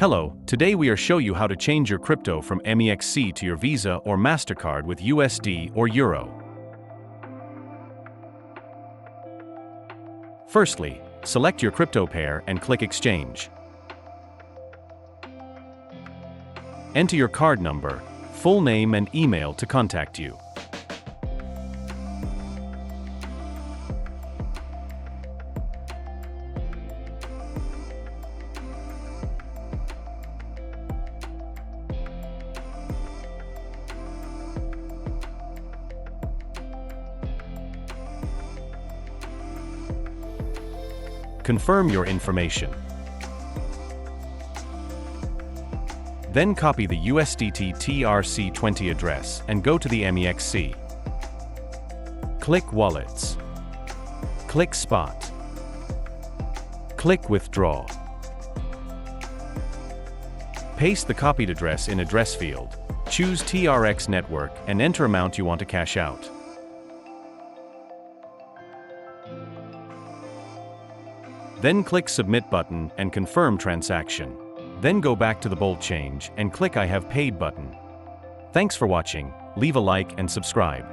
Hello, today we are show you how to change your crypto from MEXC to your Visa or Mastercard with USD or Euro. Firstly, select your crypto pair and click Exchange. Enter your card number, full name and email to contact you. Confirm your information. Then copy the USDT TRC20 address and go to the MEXC. Click Wallets. Click Spot. Click Withdraw. Paste the copied address in address field. Choose TRX network and enter amount you want to cash out. Then click Submit button and confirm transaction. Then go back to the BoltChange and click I have paid button. Thanks for watching, leave a like and subscribe.